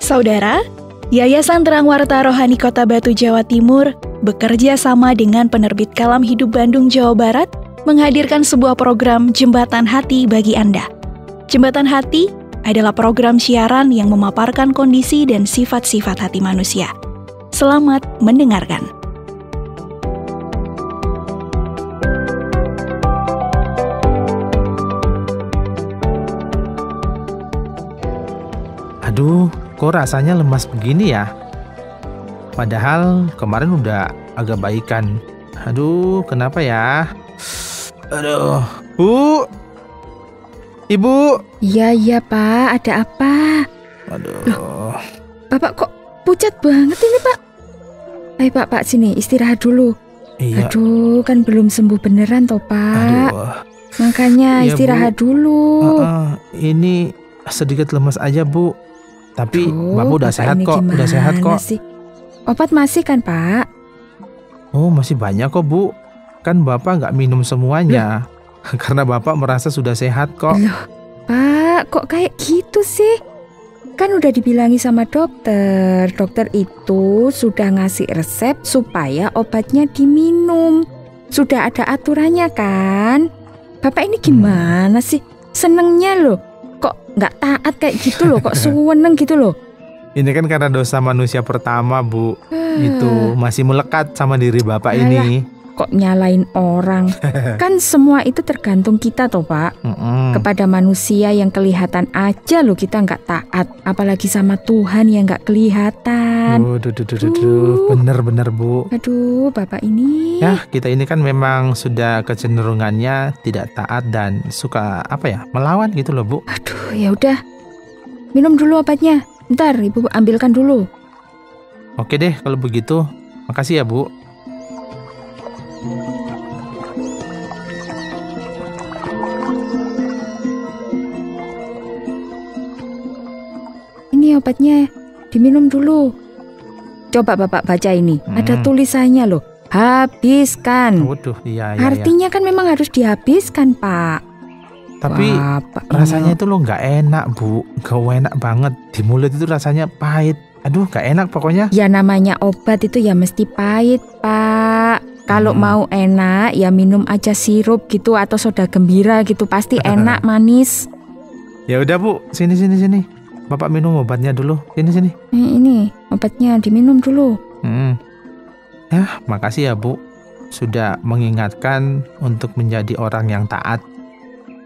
Saudara, Yayasan Terang Warta Rohani Kota Batu, Jawa Timur bekerja sama dengan penerbit Kalam Hidup Bandung, Jawa Barat menghadirkan sebuah program Jembatan Hati bagi Anda. Jembatan Hati adalah program siaran yang memaparkan kondisi dan sifat-sifat hati manusia. Selamat mendengarkan. Aduh, kok rasanya lemas begini ya? Padahal kemarin udah agak baikan. Aduh, kenapa ya? Aduh, Bu! Ibu! Iya Pak, ada apa? Aduh. Loh, Bapak kok pucat banget ini Pak? Ayo Pak, sini istirahat dulu. Iya. Aduh, kan belum sembuh beneran toh Pak. Aduh. Makanya Iya, istirahat Bu. dulu. Ini sedikit lemas aja, Bu. Tapi Bapak udah Bapak sehat ini kok, udah sehat gimana kok. sih? Obat masih kan Pak? Oh, masih banyak kok, Bu. Kan Bapak nggak minum semuanya. Karena Bapak merasa sudah sehat kok. Loh, Pak, kok kayak gitu sih? Kan udah dibilangi sama dokter. Dokter itu sudah ngasih resep supaya obatnya diminum. Sudah ada aturannya kan? Bapak ini gimana sih? Senengnya loh. Kok nggak taat kayak gitu loh? Kok suweneng gitu loh? Ini kan karena dosa manusia pertama, Bu. Itu masih melekat sama diri Bapak ini. Kok nyalain orang? Kan semua itu tergantung kita toh Pak. Kepada manusia yang kelihatan aja loh kita nggak taat. Apalagi sama Tuhan yang nggak kelihatan. Bener-bener, Bu. Aduh, Bapak ini. Ya, kita ini kan memang sudah kecenderungannya tidak taat dan suka melawan gitu loh, Bu. Aduh, ya udah. Minum dulu obatnya. Ntar Ibu ambilkan dulu. Oke deh kalau begitu. Makasih ya, Bu. Ini obatnya diminum dulu. Coba Bapak baca ini. Ada tulisannya loh. Habiskan. Waduh, iya. Artinya kan memang harus dihabiskan, Pak. Tapi rasanya itu loh nggak enak, Bu. Gak enak banget. Di mulut itu rasanya pahit. Aduh, gak enak pokoknya. Ya namanya obat itu ya mesti pahit, Pak. Kalau mau enak ya minum aja sirup gitu atau soda gembira gitu. Pasti enak, manis. Ya udah, Bu. Sini. Bapak minum obatnya dulu. Sini. Ini obatnya diminum dulu. Ya, makasih ya, Bu. Sudah mengingatkan untuk menjadi orang yang taat.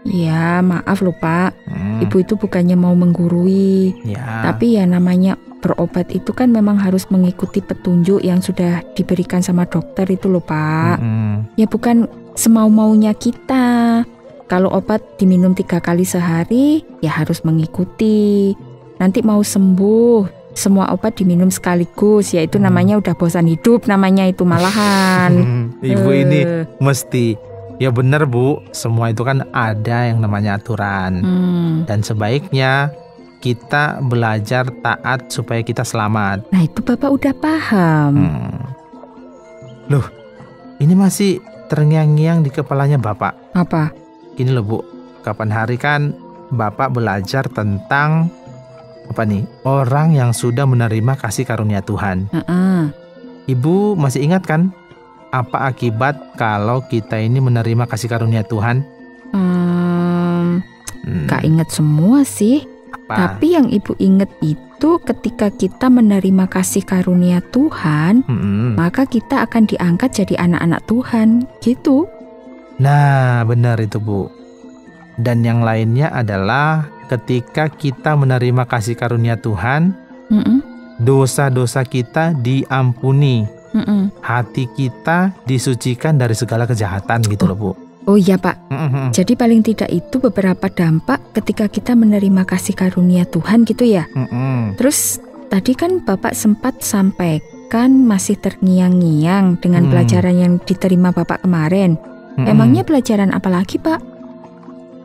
Ya, maaf loh Pak. Ibu itu bukannya mau menggurui. Ya. Tapi ya namanya berobat itu kan memang harus mengikuti petunjuk yang sudah diberikan sama dokter itu loh Pak. Ya bukan semau-maunya kita. Kalau obat diminum 3 kali sehari, ya harus mengikuti. Nanti mau sembuh, semua obat diminum sekaligus, yaitu namanya udah bosan hidup, namanya itu malahan. Ibu ini mesti. Ya benar, Bu, semua itu kan ada yang namanya aturan. Dan sebaiknya kita belajar taat supaya kita selamat. Nah itu Bapak udah paham. Loh, ini masih terngiang-ngiang di kepalanya Bapak. Apa? Gini loh, Bu, kapan hari kan Bapak belajar tentang orang yang sudah menerima kasih karunia Tuhan. Ibu masih ingat kan? Apa akibat kalau kita ini menerima kasih karunia Tuhan? Gak inget semua sih. Apa? Tapi yang Ibu inget itu ketika kita menerima kasih karunia Tuhan, maka kita akan diangkat jadi anak-anak Tuhan, gitu. Nah, benar itu, Bu. Dan yang lainnya adalah ketika kita menerima kasih karunia Tuhan, dosa-dosa kita diampuni. Hati kita disucikan dari segala kejahatan gitu loh, Bu. Oh iya Pak. Jadi paling tidak itu beberapa dampak ketika kita menerima kasih karunia Tuhan gitu ya. Terus tadi kan Bapak sempat sampaikan masih terngiang-ngiang dengan pelajaran yang diterima Bapak kemarin. Emangnya pelajaran apa lagi Pak?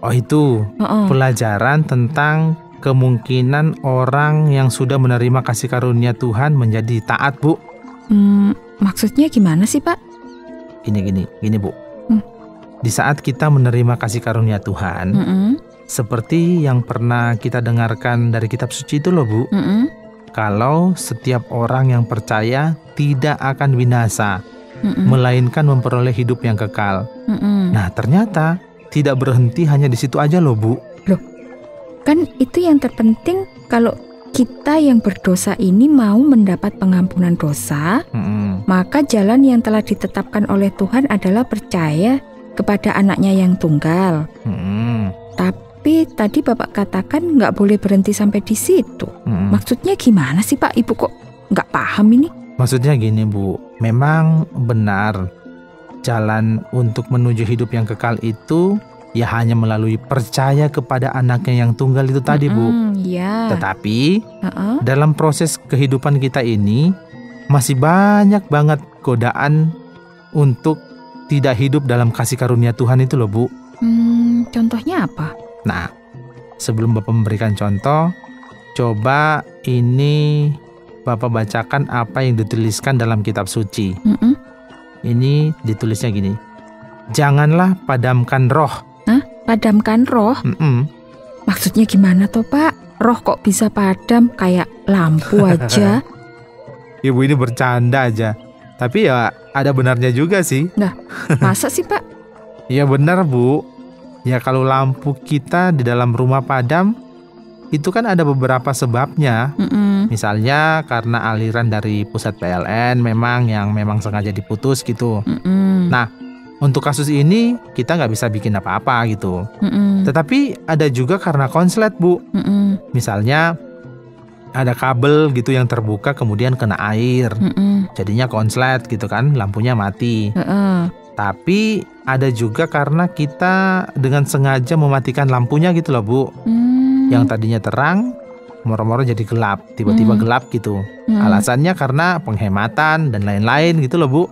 Oh itu pelajaran tentang kemungkinan orang yang sudah menerima kasih karunia Tuhan menjadi taat, Bu. Maksudnya gimana sih Pak? Gini Bu. Di saat kita menerima kasih karunia Tuhan, seperti yang pernah kita dengarkan dari kitab suci itu loh Bu. kalau setiap orang yang percaya tidak akan binasa, melainkan memperoleh hidup yang kekal. Nah, ternyata tidak berhenti hanya di situ aja loh, Bu. Loh, kan itu yang terpenting. Kalau kita yang berdosa ini mau mendapat pengampunan dosa, maka jalan yang telah ditetapkan oleh Tuhan adalah percaya kepada anaknya yang tunggal. Tapi tadi Bapak katakan nggak boleh berhenti sampai di situ. Maksudnya gimana sih Pak? Ibu kok nggak paham ini? Maksudnya gini, Bu. Memang benar, jalan untuk menuju hidup yang kekal itu ya hanya melalui percaya kepada anaknya yang tunggal itu tadi, Bu. Ya. Tetapi dalam proses kehidupan kita ini masih banyak banget godaan untuk tidak hidup dalam kasih karunia Tuhan itu loh, Bu. Contohnya apa? Nah, sebelum Bapak memberikan contoh, coba ini Bapak bacakan apa yang dituliskan dalam kitab suci. Ini ditulisnya gini, janganlah padamkan roh. Hah? Padamkan roh? Maksudnya gimana toh Pak? Roh kok bisa padam kayak lampu aja? Ibu ini bercanda aja. Tapi ya ada benarnya juga sih. Nah, masa sih Pak? Ya benar, Bu. Ya kalau lampu kita di dalam rumah padam, itu kan ada beberapa sebabnya. Misalnya karena aliran dari pusat PLN memang sengaja diputus gitu. Nah, untuk kasus ini kita nggak bisa bikin apa-apa gitu. Tetapi ada juga karena konslet, Bu. Misalnya ada kabel gitu yang terbuka kemudian kena air, jadinya konslet gitu kan, lampunya mati. Tapi ada juga karena kita dengan sengaja mematikan lampunya gitu loh, Bu. Yang tadinya terang, moro-moro jadi gelap, tiba-tiba gelap gitu. Alasannya karena penghematan dan lain-lain gitu loh, Bu.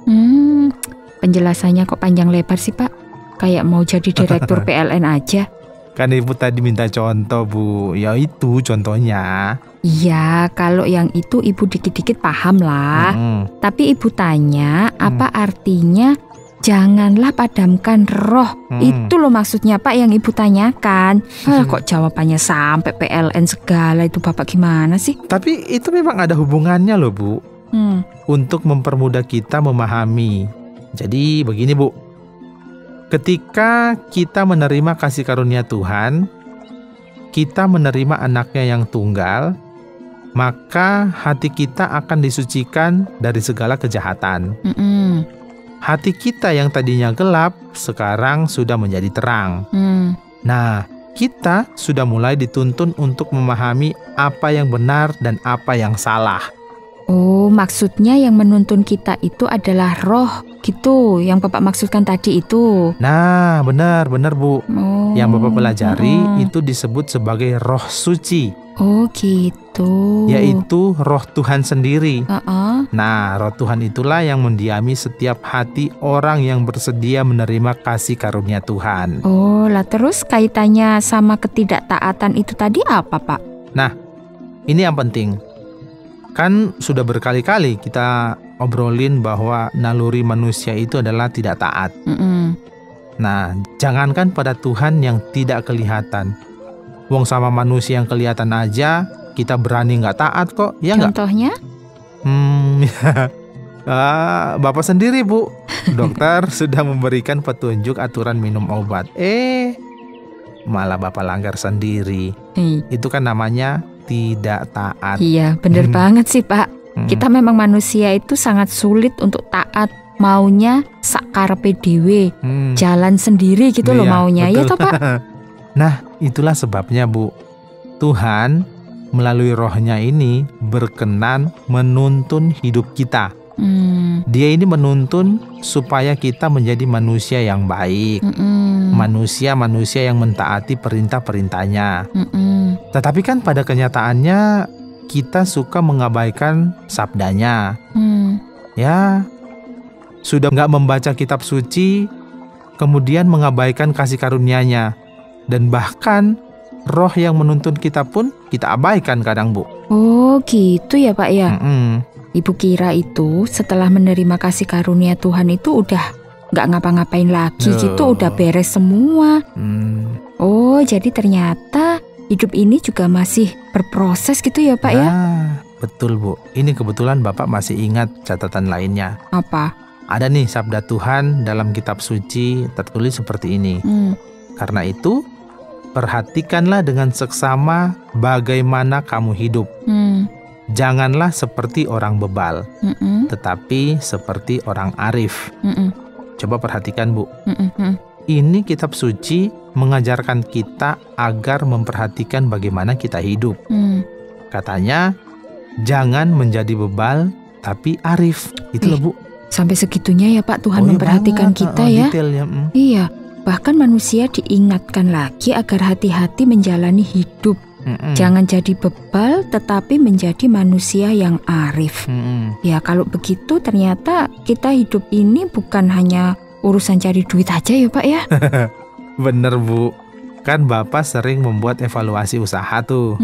Penjelasannya kok panjang lebar sih Pak? Kayak mau jadi direktur PLN aja. Kan Ibu tadi minta contoh, Bu. Ya itu contohnya. Iya, kalau yang itu Ibu dikit-dikit paham lah. Tapi Ibu tanya, apa artinya janganlah padamkan roh? Itu loh maksudnya Pak yang Ibu tanyakan. Kok jawabannya sampai PLN segala, itu Bapak gimana sih? Tapi itu memang ada hubungannya loh, Bu. Untuk mempermudah kita memahami. Jadi begini, Bu. Ketika kita menerima kasih karunia Tuhan, kita menerima anaknya yang tunggal, maka hati kita akan disucikan dari segala kejahatan. Hati kita yang tadinya gelap, sekarang sudah menjadi terang. Nah, kita sudah mulai dituntun untuk memahami apa yang benar dan apa yang salah. Oh, maksudnya yang menuntun kita itu adalah roh gitu, yang Bapak maksudkan tadi itu. Nah, benar Bu. Yang Bapak pelajari itu disebut sebagai roh suci. Oh gitu. Yaitu roh Tuhan sendiri. Nah, roh Tuhan itulah yang mendiami setiap hati orang yang bersedia menerima kasih karunia Tuhan. Oh, lah terus kaitannya sama ketidaktaatan itu tadi apa, Pak? Nah, ini yang penting. Kan sudah berkali-kali kita obrolin bahwa naluri manusia itu adalah tidak taat. Nah, jangankan pada Tuhan yang tidak kelihatan. Wong sama manusia yang kelihatan aja kita berani nggak taat kok, ya nggak? Contohnya? Bapak sendiri, Bu. Dokter sudah memberikan petunjuk aturan minum obat. Malah Bapak langgar sendiri. Itu kan namanya tidak taat. Iya, bener banget sih Pak. Kita memang manusia itu sangat sulit untuk taat. Maunya sakarepe dhewe, jalan sendiri gitu loh maunya. Betul. Ya toh Pak? Nah, itulah sebabnya, Bu. Tuhan melalui rohnya ini berkenan menuntun hidup kita. Dia ini menuntun supaya kita menjadi manusia yang baik. Manusia-manusia yang mentaati perintah-perintahnya. Tetapi kan pada kenyataannya kita suka mengabaikan sabdanya. Ya, sudah nggak membaca kitab suci, kemudian mengabaikan kasih karunia-Nya. Dan bahkan roh yang menuntun kita pun kita abaikan kadang, Bu. Oh gitu ya Pak ya. Ibu kira itu setelah menerima kasih karunia Tuhan itu udah nggak ngapa-ngapain lagi gitu, udah beres semua. Oh, jadi ternyata hidup ini juga masih berproses gitu ya Pak ya? Betul Bu, ini kebetulan Bapak masih ingat catatan lainnya. Apa? Ada nih sabda Tuhan dalam kitab suci tertulis seperti ini. Karena itu, perhatikanlah dengan seksama bagaimana kamu hidup. Janganlah seperti orang bebal, tetapi seperti orang arif. Coba perhatikan Bu. Ini kitab suci mengajarkan kita agar memperhatikan bagaimana kita hidup. Katanya, jangan menjadi bebal, tapi arif. Itu loh Bu. Sampai segitunya ya Pak Tuhan memperhatikan kita ya. Detail ya. Iya, bahkan manusia diingatkan lagi agar hati-hati menjalani hidup. Jangan jadi bebal, tetapi menjadi manusia yang arif. Ya kalau begitu ternyata kita hidup ini bukan hanya urusan cari duit aja ya Pak ya. Bener Bu, kan Bapak sering membuat evaluasi usaha tuh.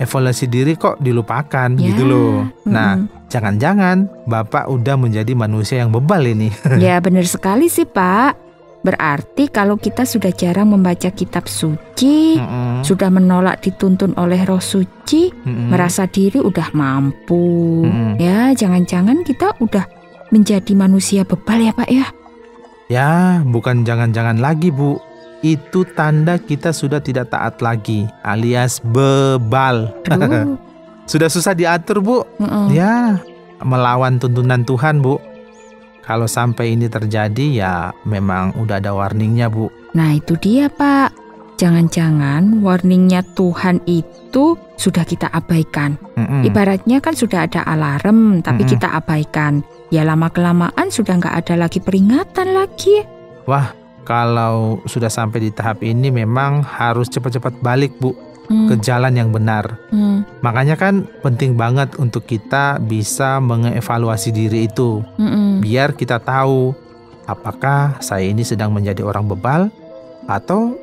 Evaluasi diri kok dilupakan gitu loh. Nah, jangan-jangan Bapak udah menjadi manusia yang bebal ini. Ya benar sekali sih Pak. Berarti kalau kita sudah jarang membaca kitab suci, sudah menolak dituntun oleh roh suci, merasa diri udah mampu. Ya jangan-jangan kita udah menjadi manusia bebal ya Pak ya. Ya bukan jangan-jangan lagi Bu. Itu tanda kita sudah tidak taat lagi, alias bebal. Sudah susah diatur Bu. Ya, melawan tuntunan Tuhan Bu. Kalau sampai ini terjadi ya memang udah ada warningnya Bu. Nah itu dia Pak. Jangan-jangan warningnya Tuhan itu sudah kita abaikan. Ibaratnya kan sudah ada alarm tapi kita abaikan. Ya lama-kelamaan sudah nggak ada lagi peringatan lagi. Wah, kalau sudah sampai di tahap ini memang harus cepat-cepat balik Bu ke jalan yang benar. Makanya kan penting banget untuk kita bisa mengevaluasi diri itu. Biar kita tahu apakah saya ini sedang menjadi orang bebal atau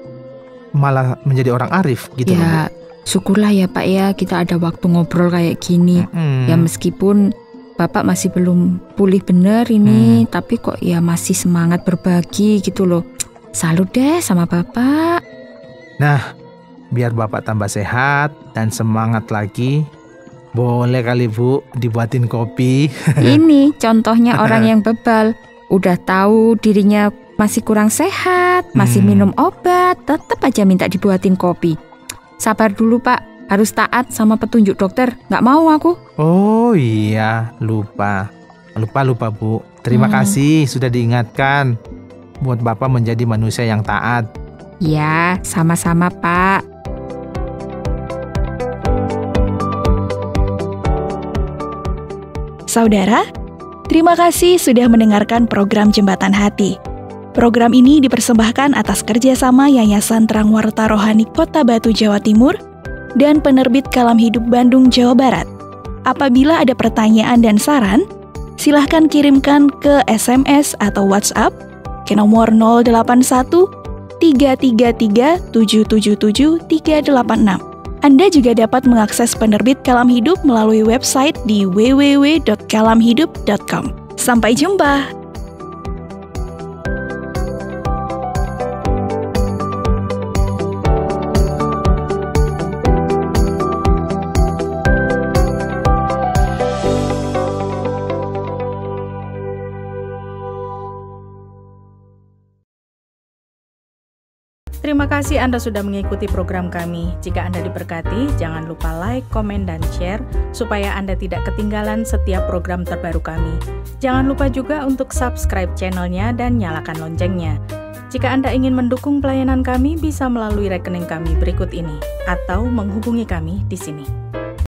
malah menjadi orang arif gitu. Ya syukurlah ya Pak ya kita ada waktu ngobrol kayak gini. Ya meskipun Bapak masih belum pulih benar ini, tapi kok ya masih semangat berbagi gitu loh. Salut deh sama Bapak. Nah, biar Bapak tambah sehat dan semangat lagi, boleh kali Bu dibuatin kopi. Ini contohnya orang yang bebal. Udah tahu dirinya masih kurang sehat, masih minum obat, tetap aja minta dibuatin kopi. Sabar dulu Pak. Harus taat sama petunjuk dokter. Nggak mau aku. Oh iya, lupa Bu. Terima kasih sudah diingatkan. Buat Bapak menjadi manusia yang taat. Ya, sama-sama Pak. Saudara, terima kasih sudah mendengarkan program Jembatan Hati. Program ini dipersembahkan atas kerjasama Yayasan Terang Warta Rohani Kota Batu, Jawa Timur, dan Penerbit Kalam Hidup Bandung, Jawa Barat. Apabila ada pertanyaan dan saran, silahkan kirimkan ke SMS atau WhatsApp ke nomor 081 333 777 386. Anda juga dapat mengakses Penerbit Kalam Hidup melalui website di www.kalamhidup.com. Sampai jumpa! Terima kasih Anda sudah mengikuti program kami. Jika Anda diberkati, jangan lupa like, komen, dan share supaya Anda tidak ketinggalan setiap program terbaru kami. Jangan lupa juga untuk subscribe channelnya dan nyalakan loncengnya. Jika Anda ingin mendukung pelayanan kami, bisa melalui rekening kami berikut ini atau menghubungi kami di sini.